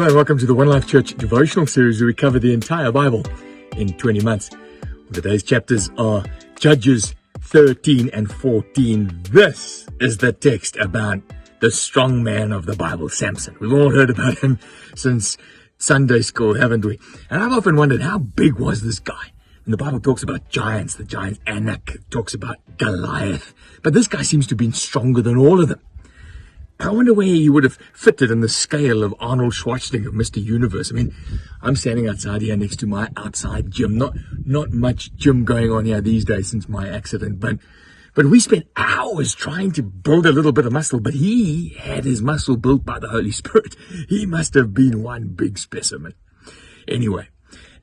Hello and welcome to the One Life Church devotional series where we cover the entire Bible in 20 months. Today's chapters are Judges 13 and 14. This is the text about the strong man of the Bible, Samson. We've all heard about him since Sunday school, haven't we? And I've often wondered, how big was this guy? When the Bible talks about giants, the giant Anak talks about Goliath. But this guy seems to have been stronger than all of them. I wonder where he would have fitted in the scale of Arnold Schwarzenegger, Mr. Universe. I mean, I'm standing outside here next to my outside gym. Not much gym going on here these days since my accident, but we spent hours trying to build a little bit of muscle, but he had his muscle built by the Holy Spirit. He must have been one big specimen. Anyway,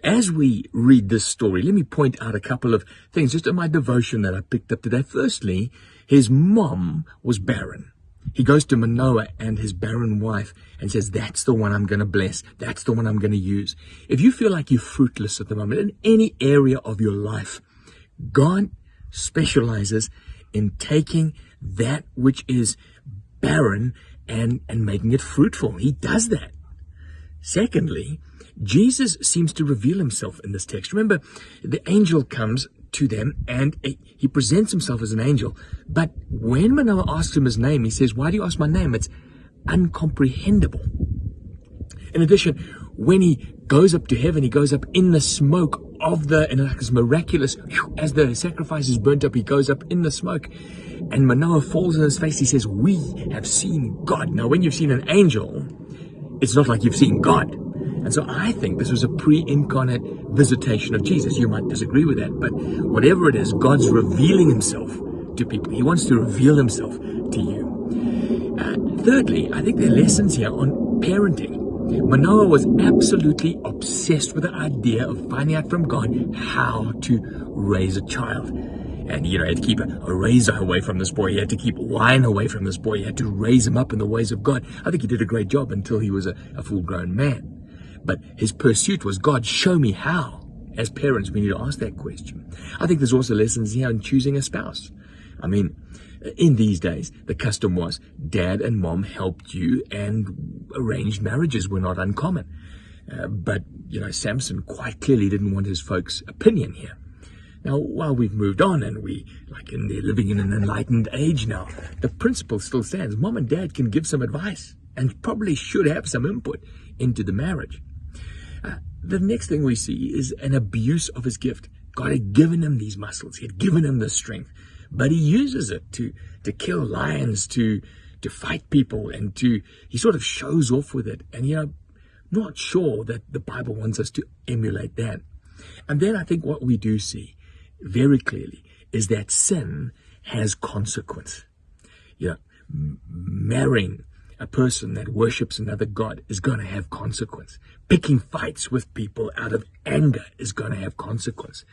as we read this story, let me point out a couple of things just in my devotion that I picked up today. Firstly, his mom was barren. He goes to Manoah and his barren wife and says, that's the one I'm going to bless. That's the one I'm going to use. If you feel like you're fruitless at the moment in any area of your life, God specializes in taking that which is barren and making it fruitful. He does that. Secondly, Jesus seems to reveal himself in this text. Remember, the angel comes to them and he presents himself as an angel. But when Manoah asks him his name, he says, why do you ask my name? It's uncomprehendable. In addition, when he goes up to heaven, he goes up in the smoke of and it's miraculous. As the sacrifice is burnt up, he goes up in the smoke. And Manoah falls on his face. He says, we have seen God. Now, when you've seen an angel, it's not like you've seen God. And so I think this was a pre-incarnate visitation of Jesus. You might disagree with that, but whatever it is, God's revealing himself to people. He wants to reveal himself to you. Thirdly, I think there are lessons here on parenting. Manoah was absolutely obsessed with the idea of finding out from God how to raise a child. And, he had to keep a razor away from this boy. He had to keep wine away from this boy. He had to raise him up in the ways of God. I think he did a great job until he was a full-grown man. But his pursuit was, God, show me how. As parents, we need to ask that question. I think there's also lessons here in choosing a spouse. I mean, in these days, the custom was dad and mom helped you, and arranged marriages were not uncommon. But Samson quite clearly didn't want his folks' opinion here. Now, while we've moved on and they're living in an enlightened age now, the principle still stands. Mom and dad can give some advice and probably should have some input into the marriage. The next thing we see is an abuse of his gift. God had given him these muscles. He had given him the strength, but he uses it to kill lions, to fight people, and he sort of shows off with it. And not sure that the Bible wants us to emulate that. And then I think what we do see very clearly is that sin has consequence. Marrying a person that worships another god is going to have consequence. Picking fights with people out of anger is going to have consequence.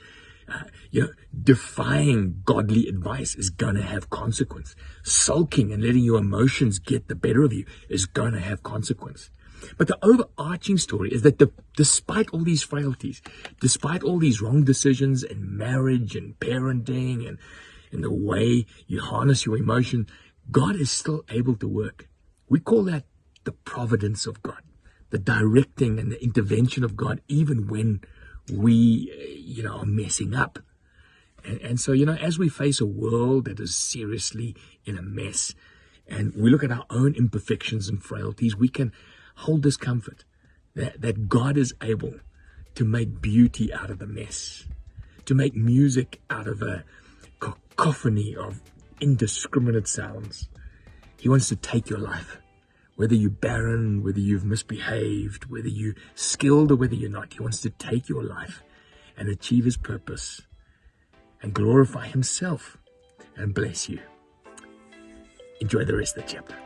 Defying godly advice is going to have consequence. Sulking and letting your emotions get the better of you is going to have consequence. But the overarching story is that despite all these frailties, despite all these wrong decisions in marriage and parenting and in the way you harness your emotion, God is still able to work. We call that the providence of God, the directing and the intervention of God, even when we, are messing up. And so, as we face a world that is seriously in a mess, and we look at our own imperfections and frailties, we can hold this comfort that God is able to make beauty out of the mess, to make music out of a cacophony of indiscriminate sounds. He wants to take your life, whether you're barren, whether you've misbehaved, whether you're skilled or whether you're not. He wants to take your life and achieve his purpose and glorify himself and bless you. Enjoy the rest of the chapter.